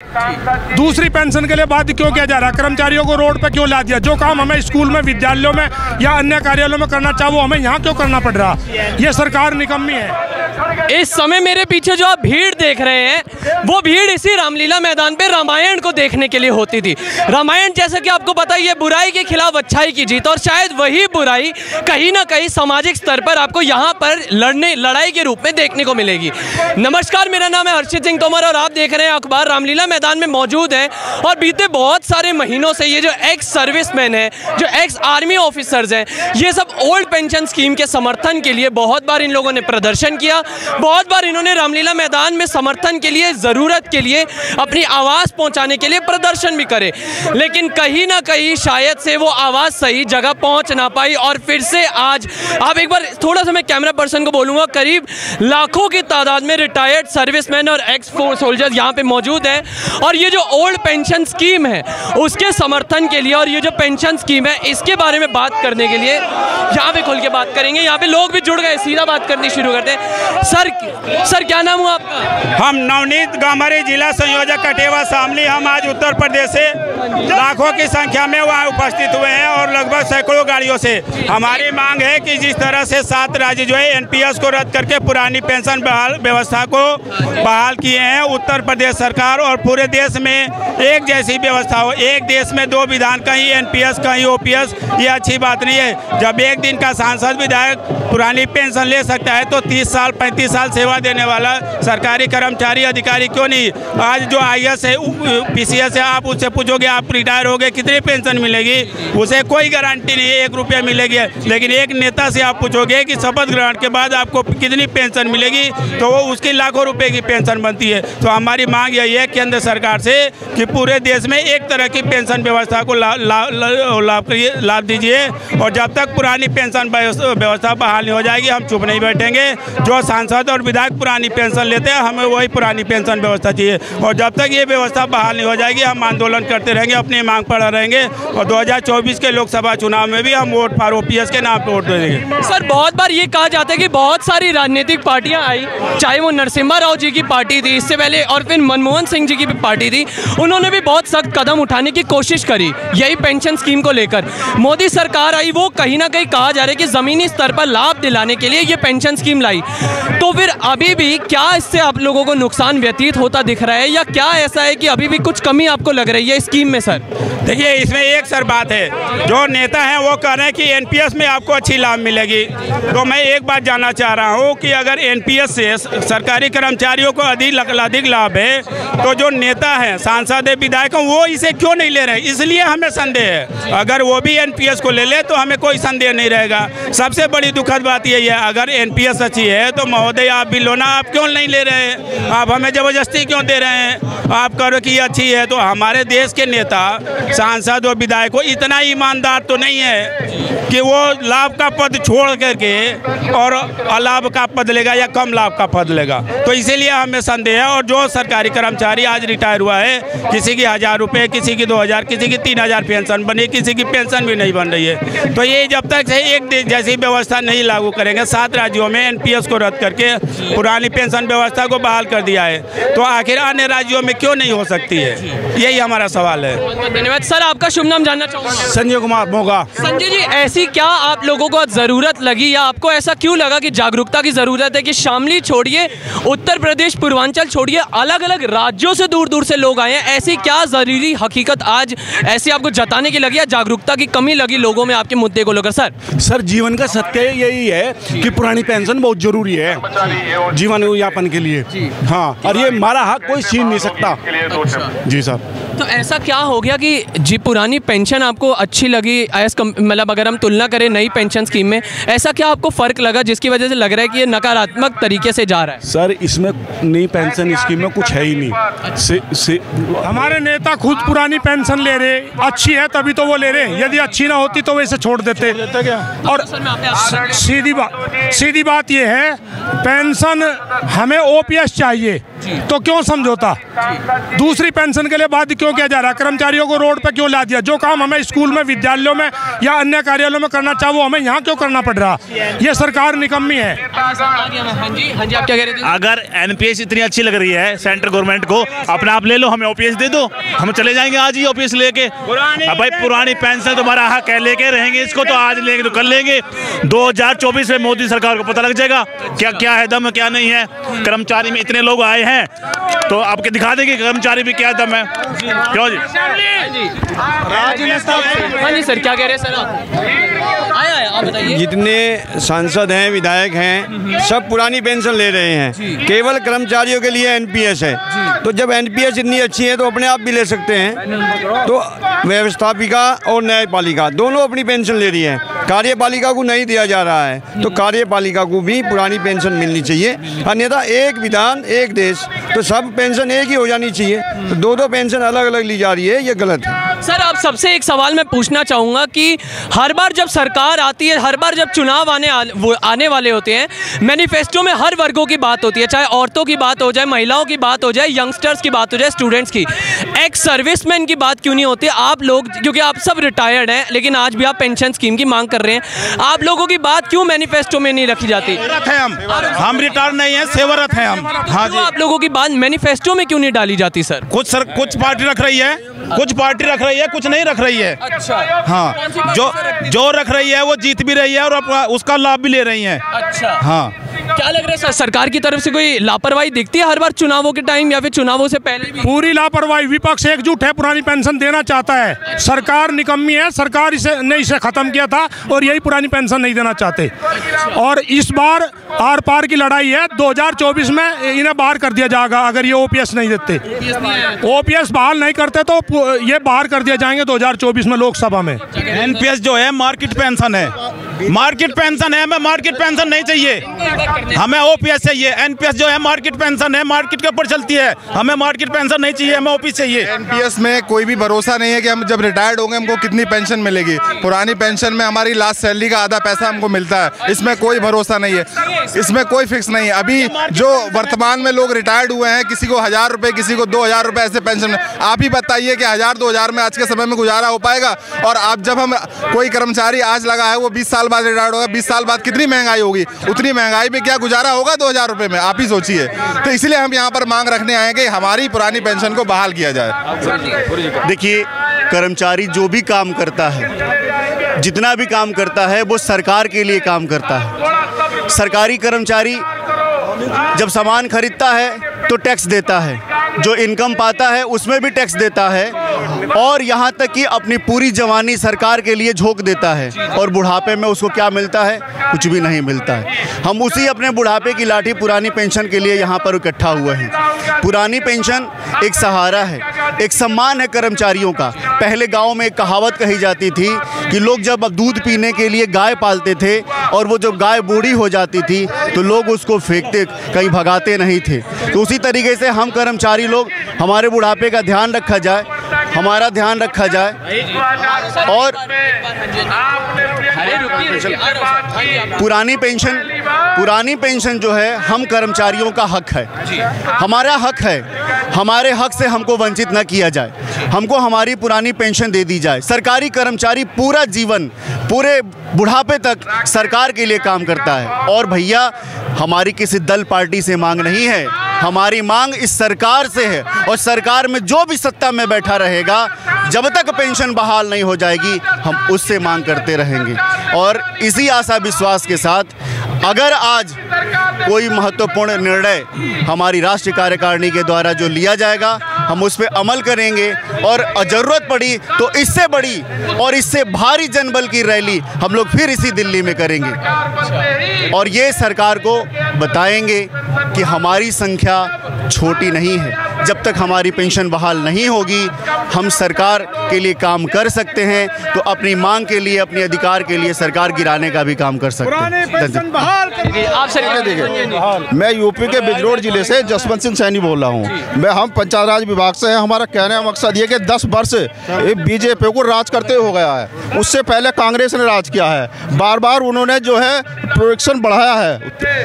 दूसरी पेंशन के लिए बात क्यों किया जा रहा है? कर्मचारियों को रोड पे क्यों ला दिया? जो काम हमें स्कूल में, विद्यालयों में या अन्य कार्यालयों में करना चाहे वो हमें यहाँ क्यों करना पड़ रहा? ये सरकार निकम्मी है। इस समय मेरे पीछे जो आप भीड़ देख रहे हैं वो भीड़ इसी रामलीला मैदान पे रामायण को देखने के लिए होती थी। रामायण जैसे कि आपको पता ही है, बुराई के खिलाफ अच्छाई की जीत, और शायद वही बुराई कहीं ना कहीं सामाजिक स्तर पर आपको यहाँ पर लड़ाई के रूप में देखने को मिलेगी। नमस्कार, मेरा नाम है हर्षित सिंह तोमर और आप देख रहे हैं अखबार। रामलीला मैदान में मौजूद है और बीते बहुत सारे महीनों से ये जो एक्स सर्विसमैन है, जो एक्स आर्मी ऑफिसर्स हैं, ये सब ओल्ड पेंशन स्कीम के समर्थन के लिए बहुत बार इन लोगों ने प्रदर्शन किया। बहुत बार इन्होंने रामलीला मैदान में समर्थन के लिए, ज़रूरत के लिए, अपनी आवाज़ पहुंचाने के लिए प्रदर्शन भी करे, लेकिन कहीं ना कहीं शायद से वो आवाज़ सही जगह पहुंच ना पाई। और फिर से आज आप एक बार थोड़ा सा मैं कैमरा पर्सन को बोलूँगा, करीब लाखों की तादाद में रिटायर्ड सर्विसमैन और एक्स फोर्स सोल्जर्स यहाँ पे मौजूद हैं और ये जो ओल्ड पेंशन स्कीम है उसके समर्थन के लिए, और ये जो पेंशन स्कीम है इसके बारे में बात करने के लिए यहाँ पे खुल के बात करेंगे। यहाँ पे लोग भी जुड़ गए, सीधा बात करनी शुरू करते हैं। सर क्या नाम हुआ आपका? हम नवनीत गामरी, जिला संयोजक कटेवा शामली। हम आज उत्तर प्रदेश से लाखों की संख्या में वहाँ उपस्थित हुए हैं और लगभग सैकड़ों गाड़ियों से। हमारी मांग है कि जिस तरह से 7 राज्य जो है एनपीएस को रद्द करके पुरानी पेंशन व्यवस्था को बहाल किए हैं, उत्तर प्रदेश सरकार और पूरे देश में एक जैसी व्यवस्था हो। एक देश में 2 विधान, कहीं एनपीएस कहीं ओपीएस, ये अच्छी बात नहीं है। जब एक दिन का सांसद विधायक पुरानी पेंशन ले सकता है तो 30 साल 35 साल सेवा देने वाला सरकारी कर्मचारी अधिकारी क्यों नहीं? आज जो आईएएस है, पीसीएस है, आप उससे पूछोगे आप रिटायर हो गए कितनी पेंशन मिलेगी, उसे कोई गारंटी नहीं है 1 रुपया मिलेगी। लेकिन एक नेता से आप पूछोगे कि शपथ ग्रहण के बाद आपको कितनी पेंशन मिलेगी, तो वो उसकी लाखों रुपए की पेंशन बनती है। तो हमारी मांग यही है केंद्र सरकार से कि पूरे देश में एक तरह की पेंशन व्यवस्था को लाभ दीजिए, और जब तक पुरानी पेंशन व्यवस्था बहाल नहीं हो जाएगी हम चुप नहीं बैठेंगे। जो सांसद और विधायक पुरानी पेंशन लेते हैं, हमें वही पुरानी पेंशन व्यवस्था चाहिए, और जब तक ये व्यवस्था बहाल नहीं हो जाएगी हम आंदोलन करते रहेंगे, अपनी मांग पर रहेंगे। और 2024 के लोकसभा चुनाव में भी हम वोट फॉर ओपीएस के नाम पर वोट देंगे। सर, बहुत बार ये कहा जाता है कि बहुत सारी राजनीतिक पार्टियां आई, चाहे वो नरसिम्हा राव जी की पार्टी थी इससे पहले, और फिर मनमोहन सिंह जी की भी पार्टी थी, उन्होंने भी बहुत सख्त कदम उठाने की कोशिश करी यही पेंशन स्कीम को लेकर। मोदी सरकार आई, वो कहीं ना कहीं कहा जा रहा है कि ज़मीनी स्तर पर लाभ दिलाने के लिए ये पेंशन स्कीम लाई। तो फिर अभी भी क्या इससे आप लोगों को नुकसान व्यतीत होता दिख रहा है, या क्या ऐसा है कि अभी भी कुछ कमी आपको लग रही है स्कीम में? सर देखिए, इसमें एक सर बात है, जो नेता हैं वो कह रहे हैं कि एनपीएस में आपको अच्छी लाभ मिलेगी। तो मैं एक बात जानना चाह रहा हूँ कि अगर एनपीएस से सरकारी कर्मचारियों को अधिक लाभ है, तो जो नेता हैं, सांसद है, विधायक हैं, वो इसे क्यों नहीं ले रहे? इसलिए हमें संदेह है। अगर वो भी एनपीएस को ले ले तो हमें कोई संदेह नहीं रहेगा। सबसे बड़ी दुखद बात यही है, अगर एनपीएस अच्छी है तो महोदय आप भी लो ना, आप क्यों नहीं ले रहे हैं? आप हमें ज़बरदस्ती क्यों दे रहे हैं? आप करो कि ये अच्छी है। तो हमारे देश के नेता, सांसद और विधायक को इतना ईमानदार तो नहीं है कि वो लाभ का पद छोड़ करके और अलाभ का पद लेगा या कम लाभ का पद लेगा। तो इसीलिए हमें संदेह है। और जो सरकारी कर्मचारी आज रिटायर हुआ है, किसी की 1000 रुपये, किसी की 2000, किसी की 3000 पेंशन बनी, किसी की पेंशन भी नहीं बन रही है। तो ये जब तक से एक जैसी व्यवस्था नहीं लागू करेंगे, 7 राज्यों में एनपीएस को रद्द करके पुरानी पेंशन व्यवस्था को बहाल कर दिया है, तो आखिर अन्य राज्यों में क्यों नहीं हो सकती है? यही हमारा सवाल है। धन्यवाद सर। आपका शुभ नाम जानना चाहूँगा? संजय कुमार मोगा। संजय जी, ऐसी क्या आप लोगों को ज़रूरत लगी, या आपको ऐसा क्यों लगा कि जागरूकता की ज़रूरत है कि शामली छोड़िए, उत्तर प्रदेश, पूर्वांचल छोड़िए, अलग अलग राज्यों से दूर दूर से लोग आए हैं? ऐसी क्या ज़रूरी हकीकत आज ऐसी आपको जताने की लगी, या जागरूकता की कमी लगी लोगों में आपके मुद्दे को लेकर? सर जीवन का सत्य यही है कि पुरानी पेंशन बहुत जरूरी है जीवन यापन के लिए। हाँ, और ये हमारा हक कोई छीन नहीं सकता। जी सर। तो ऐसा क्या हो गया कि जी पुरानी पेंशन आपको अच्छी लगी, मतलब अगर हम तुलना करें नई पेंशन स्कीम में, ऐसा क्या आपको फ़र्क लगा जिसकी वजह से लग रहा है कि ये नकारात्मक तरीके से जा रहा है? सर, इसमें नई पेंशन स्कीम में कुछ है ही नहीं। हमारे नेता खुद पुरानी पेंशन ले रहे, अच्छी है तभी तो वो ले रहे, यदि अच्छी ना होती तो वैसे छोड़ देते क्या? और सीधी बात ये है, पेंशन हमें ओपीएस चाहिए, तो क्यों समझौता? दूसरी पेंशन के लिए बात क्यों किया जा रहा है? कर्मचारियों को रोड पे क्यों ला दिया? जो काम हमें स्कूल में, विद्यालयों में या अन्य कार्यालयों में करना चाहिए वो हमें यहाँ क्यों करना पड़ रहा? ये सरकार निकम्मी है। हाँ जी, आप क्या कह रहे थे? अगर एनपीएस इतनी अच्छी लग रही है सेंट्रल गवर्नमेंट को, अपना आप ले लो, हमें ओपीएस दे दो, हम चले जाएंगे आज ही ओपीएस लेके। अब भाई पुरानी पेंशन तुम्हारा हक है, लेके रहेंगे इसको, तो आज लेंगे तो कल लेंगे। 2024 में मोदी सरकार को पता लग जाएगा क्या क्या है दम, क्या नहीं है। कर्मचारी में इतने लोग आए हैं तो आपके दिखा देंगे कर्मचारी में क्या दम है। क्यों जी? हाँ जी सर, क्या कह रहे हैं सर आप? आया आप बताइए। जितने सांसद हैं, विधायक हैं, सब पुरानी पेंशन ले रहे हैं। केवल कर्मचारियों के लिए एनपीएस है। तो जब एनपीएस इतनी अच्छी है तो अपने आप भी ले सकते हैं। तो व्यवस्थापिका और न्यायपालिका दोनों अपनी पेंशन ले रही है, कार्यपालिका को नहीं दिया जा रहा है। तो कार्यपालिका को भी पुरानी पेंशन मिलनी चाहिए, अन्यथा एक विधान एक देश, तो सब पेंशन एक ही हो जानी चाहिए। तो दो पेंशन अलग अलग ली जा रही है, ये गलत है। सर आप सबसे एक सवाल मैं पूछना चाहूँगा कि हर बार जब सरकार आती है, हर बार जब चुनाव आने वाले होते हैं, मैनिफेस्टो में हर वर्गों की बात होती है, चाहे औरतों की बात हो जाए, महिलाओं की बात हो जाए, यंगस्टर्स की बात हो जाए, स्टूडेंट्स की। एक्स सर्विसमैन की बात क्यों नहीं होती? आप लोग, क्योंकि आप सब रिटायर्ड हैं, लेकिन आज भी आप पेंशन स्कीम की मांग कर रहे हैं, आप लोगों की बात क्यों मैनिफेस्टो में नहीं रखी जाती? हम रिटायर नहीं है, सेवारत हैं हम। हाँ जी, आप लोगों की बात मैनिफेस्टो में क्यों नहीं डाली जाती सर? कुछ पार्टी रख रही है, कुछ पार्टी रख रही है, कुछ नहीं रख रही है। अच्छा, हाँ, जो रख रही है वो जीत भी रही है और उसका लाभ भी ले रही है। अच्छा, हाँ। क्या लग रहा है सर, सरकार की तरफ से कोई लापरवाही दिखती है हर बार चुनावों के टाइम या फिर चुनावों से पहले भी? पूरी लापरवाही। विपक्ष एकजुट है, पुरानी पेंशन देना चाहता है। सरकार निकम्मी है, सरकार इसे खत्म किया था और यही पुरानी पेंशन नहीं देना चाहते। और इस बार आर पार की लड़ाई है। 2024 में इन्हें बाहर कर दिया जाएगा अगर ये ओपीएस नहीं देते। ओपीएस बहाल नहीं करते तो ये बाहर कर दिया जाएंगे 2024 में लोकसभा में। एनपीएस जो है मार्केट पेंशन है, मार्केट पेंशन है, हमें मार्केट पेंशन नहीं चाहिए, हमें ओपीएस चाहिए। एनपीएस जो है मार्केट पेंशन है, मार्केट के ऊपर चलती है, हमें मार्केट पेंशन नहीं चाहिए, हमें ओपीएस चाहिए। एनपीएस में कोई भी भरोसा नहीं है कि हम जब रिटायर्ड होंगे हमको कितनी पेंशन मिलेगी। पुरानी पेंशन में हमारी लास्ट सैलरी का आधा पैसा हमको मिलता है, इसमें कोई भरोसा नहीं है, इसमें कोई फिक्स नहीं है। अभी जो वर्तमान में लोग रिटायर्ड हुए हैं, किसी को 1000 रुपये, किसी को 2000 रुपये ऐसे पेंशन। आप ही बताइए कि 1000-2000 में आज के समय में गुजारा हो पाएगा? और आप जब हम कोई कर्मचारी आज लगा है वो 20 साल बाद रिटायर्ड होगा, 20 साल बाद कितनी महंगाई होगी, उतनी महंगाई में क्या गुजारा होगा 2000 रुपये में? आप ही सोचिए। तो इसलिए हम यहाँ पर मांग रखने आए कि हमारी पुरानी पेंशन को बहाल किया जाए। देखिए, कर्मचारी जो भी काम करता है, जितना भी काम करता है, वो सरकार के लिए काम करता है। सरकारी कर्मचारी जब सामान खरीदता है तो टैक्स देता है, जो इनकम पाता है उसमें भी टैक्स देता है, और यहाँ तक कि अपनी पूरी जवानी सरकार के लिए झोंक देता है। और बुढ़ापे में उसको क्या मिलता है? कुछ भी नहीं मिलता है। हम उसी अपने बुढ़ापे की लाठी पुरानी पेंशन के लिए यहाँ पर इकट्ठा हुए हैं। पुरानी पेंशन एक सहारा है, एक सम्मान है कर्मचारियों का। पहले गांव में एक कहावत कही जाती थी कि लोग जब दूध पीने के लिए गाय पालते थे और वो जब गाय बूढ़ी हो जाती थी तो लोग उसको फेंकते, कहीं भगाते नहीं थे। तो उसी तरीके से हम कर्मचारी लोग, हमारे बुढ़ापे का ध्यान रखा जाए, हमारा ध्यान रखा जाए। और पुरानी पेंशन जो है हम कर्मचारियों का हक है, हमारा हक है। हमारे हक से हमको वंचित न किया जाए, हमको हमारी पुरानी पेंशन दे दी जाए। सरकारी कर्मचारी पूरा जीवन, पूरे बुढ़ापे तक सरकार के लिए काम करता है। और भैया, हमारी किसी दल पार्टी से मांग नहीं है, हमारी मांग इस सरकार से है। और सरकार में जो भी सत्ता में बैठा रहेगा, जब तक पेंशन बहाल नहीं हो जाएगी, हम उससे मांग करते रहेंगे। और इसी आशा विश्वास के साथ, अगर आज कोई महत्वपूर्ण निर्णय हमारी राष्ट्रीय कार्यकारिणी के द्वारा जो लिया जाएगा, हम उस पर अमल करेंगे। और ज़रूरत पड़ी तो इससे बड़ी और इससे भारी जनबल की रैली हम लोग फिर इसी दिल्ली में करेंगे। और ये सरकार को बताएंगे कि हमारी संख्या छोटी नहीं है, जब तक हमारी पेंशन बहाल नहीं होगी हम सरकार के लिए काम कर सकते हैं, तो अपनी मांग के लिए, अपने अधिकार के लिए सरकार गिराने का भी काम कर सकते हैं। आप सर, मैं यूपी के बिजनौर जिले से जसवंत सिंह सैनी बोल रहा हूँ। हम पंचायत राज विभाग से हैं। हमारा कहने का मकसद ये कि 10 वर्ष बीजेपी को राज करते हो गया है। उससे पहले कांग्रेस ने राज किया है। बार बार उन्होंने जो है प्रोडक्शन बढ़ाया है,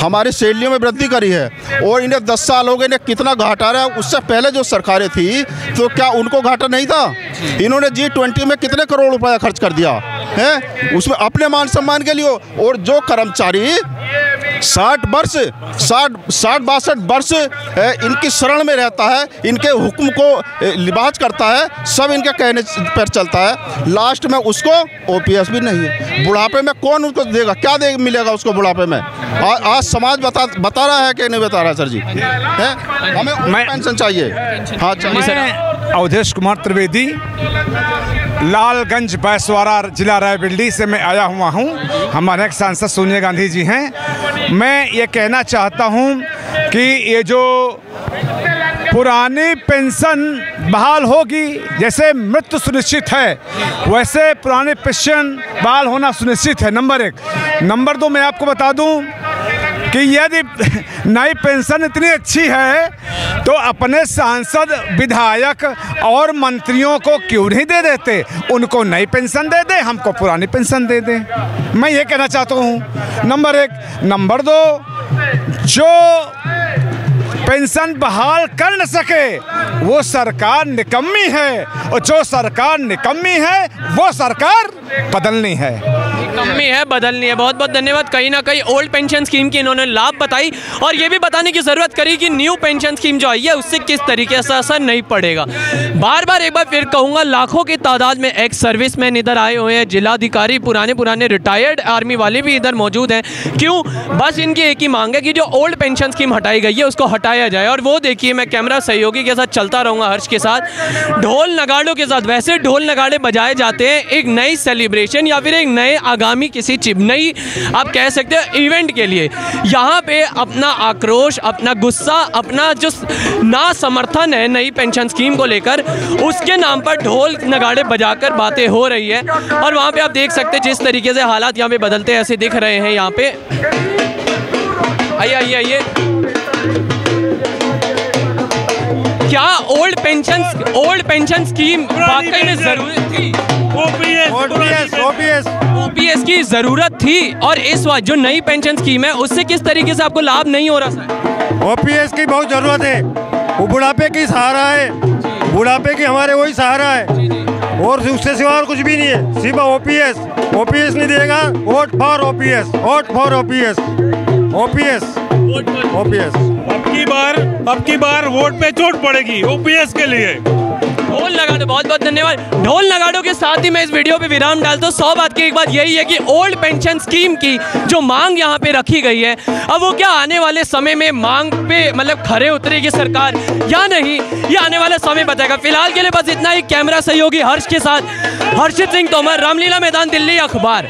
हमारी सैलरियों में वृद्धि करी है, और इन्हें 10 साल हो गए, इन्हें कितना घाटा रहा है। उससे पहले जो सरकारें थी तो क्या उनको घाटा नहीं था? इन्होंने G20 में कितने करोड़ रुपया खर्च कर दिया है उसमें अपने मान सम्मान के लिए। और जो कर्मचारी 60-62 वर्ष इनकी शरण में रहता है, इनके हुक्म को लिबाज करता है, सब इनके कहने पर चलता है, लास्ट में उसको OPS भी नहीं है। बुढ़ापे में कौन उसको देगा? क्या मिलेगा उसको बुढ़ापे में? आज समाज बता रहा है कि नहीं बता रहा सर जी? है हमें पेंशन चाहिए। हाँ चाहिए। अवधेश कुमार त्रिवेदी, लालगंज बैसवाड़ा जिला रायबरेली से मैं आया हुआ हूँ। हमारे एक सांसद सोनिया गांधी जी हैं। मैं ये कहना चाहता हूँ कि ये जो पुरानी पेंशन बहाल होगी, जैसे मृत्यु सुनिश्चित है वैसे पुरानी पेंशन बहाल होना सुनिश्चित है, नंबर 1। नंबर 2, मैं आपको बता दूं कि यदि नई पेंशन इतनी अच्छी है तो अपने सांसद, विधायक और मंत्रियों को क्यों नहीं दे देते? उनको नई पेंशन दे दे, हमको पुरानी पेंशन दे दे। मैं ये कहना चाहता हूँ, नंबर 1। नंबर 2, जो पेंशन बहाल कर न सके वो सरकार निकम्मी है, और जो सरकार निकम्मी है वो सरकार बदलनी है। निकम्मी है, बदलनी है। बहुत बहुत धन्यवाद। कहीं ना कहीं ओल्ड पेंशन स्कीम की इन्होंने लाभ बताई और ये भी बताने की ज़रूरत करी कि न्यू पेंशन स्कीम जो आई है उससे किस तरीके से असर नहीं पड़ेगा। बार बार एक बार फिर कहूँगा, लाखों की तादाद में एक्स सर्विसमैन इधर आए हुए हैं, जिलाधिकारी, पुराने रिटायर्ड आर्मी वाले भी इधर मौजूद हैं। क्यों? बस इनकी एक ही मांग है कि जो ओल्ड पेंशन स्कीम हटाई गई है उसको हटाया जाए। और वो देखिए, मैं कैमरा सहयोगी के साथ चलता रहूँगा, हर्ष के साथ, ढोल नगाड़ों के साथ। वैसे ढोल नगाड़े बजाए जाते हैं एक नई सेलिब्रेशन या फिर एक नए आगामी किसी नई आप कह सकते हो इवेंट के लिए। यहाँ पे अपना आक्रोश, अपना गुस्सा, अपना जो ना समर्थन है नई पेंशन स्कीम को लेकर, उसके नाम पर ढोल नगाड़े बजाकर बातें हो रही है। और वहाँ पे आप देख सकते हैं जिस तरीके से हालात यहाँ पे बदलते ऐसे दिख रहे हैं। यहाँ पे आइए, क्या ओल्ड पेंशन स्कीम वाकई में जरूरत थी? ओपीएस की जरूरत थी। और इस बार जो नई पेंशन स्कीम है उससे किस तरीके से आपको लाभ नहीं हो रहा सर? ओपीएस की बहुत जरूरत है। वो बुढ़ापे की सहारा है, बुढ़ापे की हमारे वही सहारा है, और उससे सिवा और कुछ भी नहीं है, सिर्फ ओपीएस नहीं देगा। Vote for OPS, vote for OPS, OPS. अब की बार वोट पे चोट पड़ेगी ओपीएस के लिए। ढोल लगा दो। बहुत बहुत धन्यवाद। ढोल नगाड़ों के साथ ही मैं इस वीडियो पे विराम डालता हूँ। 100 बात की एक बात यही है कि ओल्ड पेंशन स्कीम की जो मांग यहाँ पे रखी गई है, अब वो क्या आने वाले समय में मांग पे मतलब खरे उतरेगी सरकार या नहीं, ये आने वाला समय बताएगा। फिलहाल के लिए बस इतना ही। कैमरा सहयोगी हर्ष के साथ हर्षित सिंह तोमर, रामलीला मैदान, दिल्ली अखबार।